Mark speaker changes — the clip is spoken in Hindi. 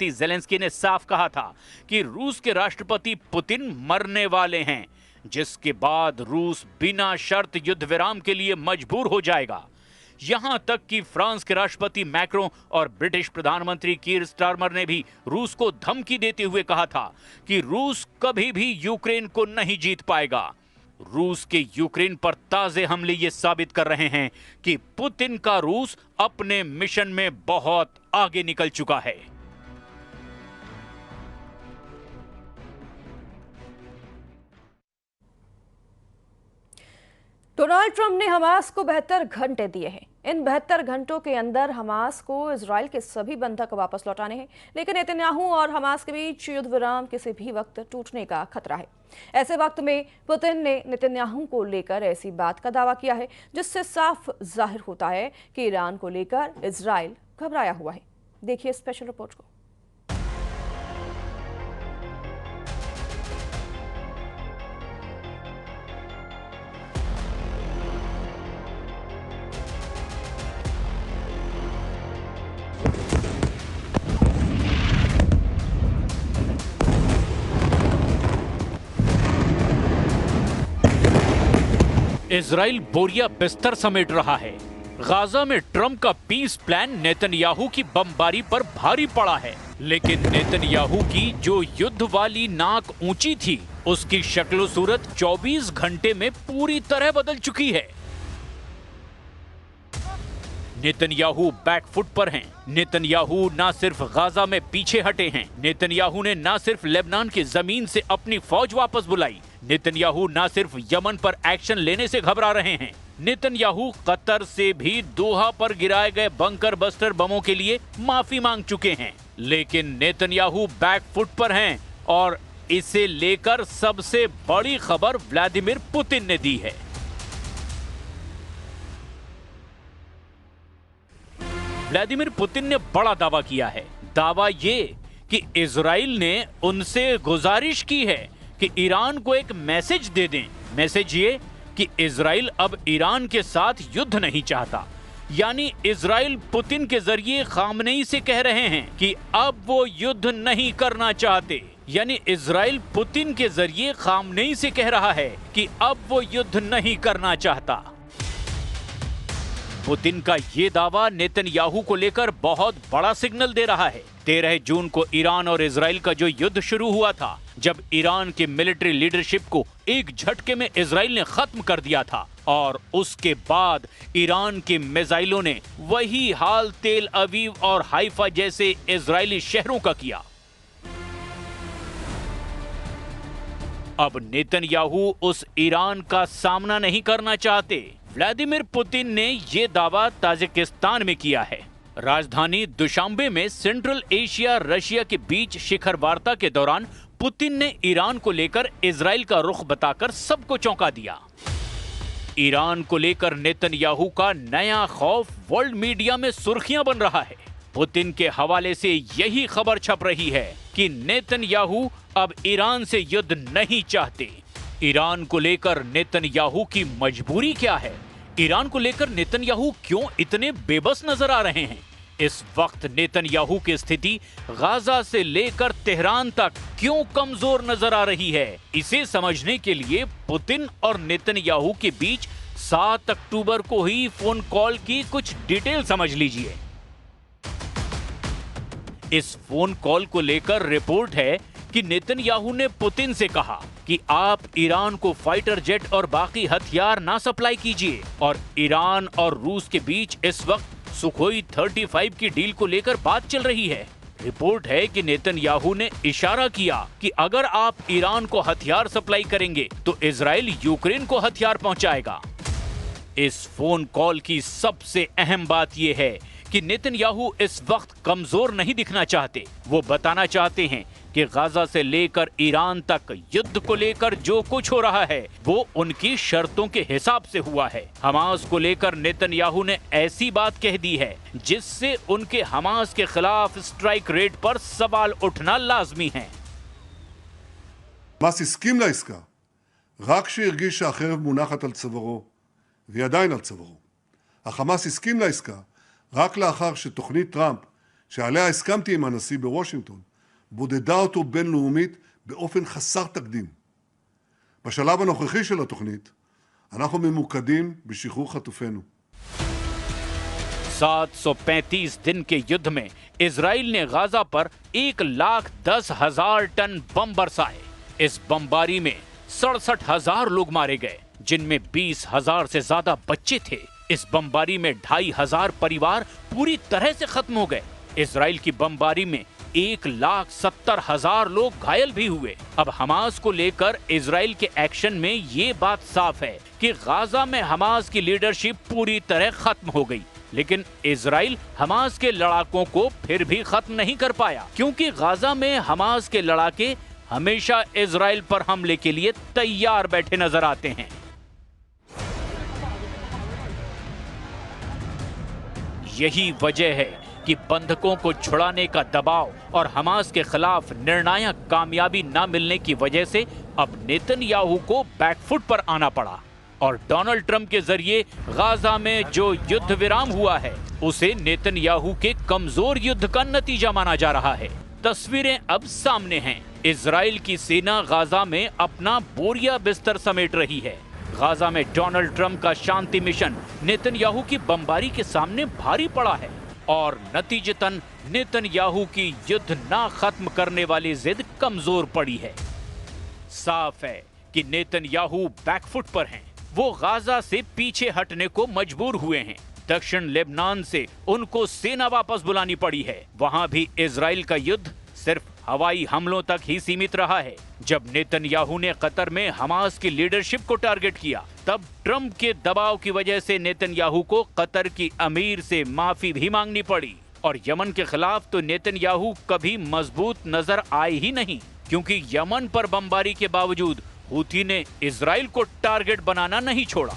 Speaker 1: राष्ट्रपति ज़ेलेंस्की ने साफ कहा था कि रूस के राष्ट्रपति पुतिन मरने वाले हैं, जिसके बाद रूस बिना शर्त युद्ध विराम के लिए मजबूर हो जाएगा। यहां तक कि फ्रांस के राष्ट्रपति मैक्रों और ब्रिटिश प्रधानमंत्री कीर स्टारमर ने भी रूस को धमकी देते हुए कहा था कि रूस कभी भी यूक्रेन को नहीं जीत पाएगा। रूस के यूक्रेन पर ताजे हमले ये साबित कर रहे हैं कि पुतिन का रूस अपने मिशन में बहुत आगे निकल चुका है।
Speaker 2: डोनाल्ड ट्रंप ने हमास को 72 घंटे दिए हैं। इन 72 घंटों के अंदर हमास को इजराइल के सभी बंधक वापस लौटाने हैं, लेकिन नेतन्याहू और हमास के बीच युद्ध विराम किसी भी वक्त टूटने का खतरा है। ऐसे वक्त में पुतिन ने नेतन्याहू को लेकर ऐसी बात का दावा किया है जिससे साफ जाहिर होता है कि ईरान को लेकर इजराइल घबराया हुआ है। देखिए स्पेशल रिपोर्ट को।
Speaker 1: इजराइल बोरिया बिस्तर समेट रहा है। गाजा में ट्रंप का पीस प्लान नेतन्याहू की बमबारी पर भारी पड़ा है, लेकिन नेतन्याहू की जो युद्ध वाली नाक ऊंची थी, उसकी शक्ल सूरत 24 घंटे में पूरी तरह बदल चुकी है। नेतन्याहू बैकफुट पर हैं। नेतन्याहू ना सिर्फ गाजा में पीछे हटे हैं, नेतन्याहू ने ना सिर्फ लेबनान की जमीन से अपनी फौज वापस बुलाई, नेतन्याहू ना सिर्फ यमन पर एक्शन लेने से घबरा रहे हैं, नेतन्याहू कतर से भी दोहा पर गिराए गए बंकर बस्टर बमों के लिए माफी मांग चुके हैं। लेकिन नेतन्याहू बैकफुट पर हैं और इसे लेकर सबसे बड़ी खबर व्लादिमीर पुतिन ने दी है। व्लादिमीर पुतिन ने बड़ा दावा किया है। दावा ये कि इजराइल ने उनसे गुजारिश की है कि ईरान को एक मैसेज दे दें। मैसेज ये कि इजराइल अब ईरान के साथ युद्ध नहीं चाहता। यानी इजराइल पुतिन के जरिए खामनेई से कह रहे हैं कि अब वो युद्ध नहीं करना चाहते। यानी इजराइल पुतिन के जरिए खामनेई से कह रहा है कि अब वो युद्ध नहीं करना चाहता। पुतिन का ये दावा नेतन्याहू को लेकर बहुत बड़ा सिग्नल दे रहा है। 13 जून को ईरान और इजराइल का जो युद्ध शुरू हुआ था, जब ईरान की मिलिट्री लीडरशिप को एक झटके में इजराइल ने खत्म कर दिया था, और उसके बाद ईरान के मिसाइलों ने वही हाल तेल अवीव और हाइफा जैसे इजरायली शहरों का किया। अब नेतन्याहू उस ईरान का सामना नहीं करना चाहते। व्लादिमीर पुतिन ने यह दावा ताजिकिस्तान में किया है। राजधानी दुशांबे में सेंट्रल एशिया रशिया के बीच शिखर वार्ता के दौरान पुतिन ने ईरान को लेकर इजराइल का रुख बताकर सबको चौंका दिया। ईरान को लेकर नेतन्याहू का नया खौफ वर्ल्ड मीडिया में सुर्खियां बन रहा है। पुतिन के हवाले से यही खबर छप रही है कि नेतन्याहू अब ईरान से युद्ध नहीं चाहते। ईरान को लेकर नेतन्याहू की मजबूरी क्या है? ईरान को लेकर नेतन्याहू क्यों इतने बेबस नजर आ रहे हैं? इस वक्त नेतन्याहू की स्थिति गाजा से लेकर तेहरान तक क्यों कमजोर नजर आ रही है? इसे समझने के लिए पुतिन और नेतन्याहू के बीच 7 अक्टूबर को ही फोन कॉल की कुछ डिटेल समझ लीजिए। इस फोन कॉल को लेकर रिपोर्ट है कि नेतन्याहू ने पुतिन से कहा कि आप ईरान को फाइटर जेट और बाकी हथियार ना सप्लाई कीजिए, और ईरान और रूस के बीच इस वक्त सुखोई 35 की डील को लेकर बात चल रही है। रिपोर्ट है कि नेतन्याहू ने इशारा किया कि अगर आप ईरान को हथियार सप्लाई करेंगे तो इजराइल यूक्रेन को हथियार पहुंचाएगा। इस फोन कॉल की सबसे अहम बात यह है कि नेतन्याहू इस वक्त कमजोर नहीं दिखना चाहते। वो बताना चाहते हैं कि गाजा से लेकर ईरान तक युद्ध को लेकर जो कुछ हो रहा है वो उनकी शर्तों के हिसाब से हुआ है। हमास को लेकर नेतन्याहू ने ऐसी बात कह दी है जिससे उनके हमास के खिलाफ स्ट्राइक रेट पर सवाल उठना लाजमी है।
Speaker 3: חמאס הסכים לעסקה רק שהרגיש שהחרב מונחת על צווארו, והיא עדיין על צווארו. החמאס הסכים לעסקה רק לאחר שתוכנית טראמפ שעליה הסכמתי עם הנשיא בוושינגטון, בודדה אותו בינלאומית באופן חסר תקדים. בשלב הנוכחי של התוכנית, אנחנו ממוקדים בשחרור חטופינו.
Speaker 1: 735 दिन के युद्ध में इजराइल ने गाजा पर 1,10,000 टन बम बरसाए। इस बमबारी में 67,000 लोग मारे गए, जिनमें 20,000 से ज्यादा बच्चे थे। इस बमबारी में 2,500 परिवार पूरी तरह से खत्म हो गए। इजराइल की बमबारी में 1,70,000 लोग घायल भी हुए। अब हमास को लेकर इजराइल के एक्शन में ये बात साफ है कि गाजा में हमास की लीडरशिप पूरी तरह खत्म हो गई। लेकिन इजराइल हमास के लड़ाकों को फिर भी खत्म नहीं कर पाया, क्योंकि गाजा में हमास के लड़ाके हमेशा इजराइल पर हमले के लिए तैयार बैठे नजर आते हैं। यही वजह है कि बंधकों को छुड़ाने का दबाव और हमास के खिलाफ निर्णायक कामयाबी न मिलने की वजह से अब नेतन्याहू को बैकफुट पर आना पड़ा और डोनाल्ड ट्रंप के जरिए गाजा में जो युद्ध विराम हुआ है उसे नेतन्याहू के कमजोर युद्ध का नतीजा माना जा रहा है। तस्वीरें अब सामने हैं। इजराइल की सेना गाजा में अपना बोरिया बिस्तर समेट रही है। गाजा में डोनाल्ड ट्रंप का शांति मिशन नेतन्याहू की बमबारी के सामने भारी पड़ा है और नतीजतन नेतन्याहू की युद्ध ना खत्म करने वाली जिद कमजोर पड़ी है। साफ है कि नेतन्याहू बैकफुट पर हैं। वो गाजा से पीछे हटने को मजबूर हुए हैं। दक्षिण लेबनान से उनको सेना वापस बुलानी पड़ी है। वहां भी इजराइल का युद्ध सिर्फ हवाई हमलों तक ही सीमित रहा है। जब नेतन्याहू ने कतर में हमास की लीडरशिप को टारगेट किया, तब ट्रंप के दबाव की वजह से नेतन्याहू को कतर की अमीर से माफी भी मांगनी पड़ी। और यमन के खिलाफ तो नेतन्याहू कभी मजबूत नजर आए ही नहीं, क्योंकि यमन पर बमबारी के बावजूद हूथी ने इजराइल को टारगेट बनाना नहीं छोड़ा।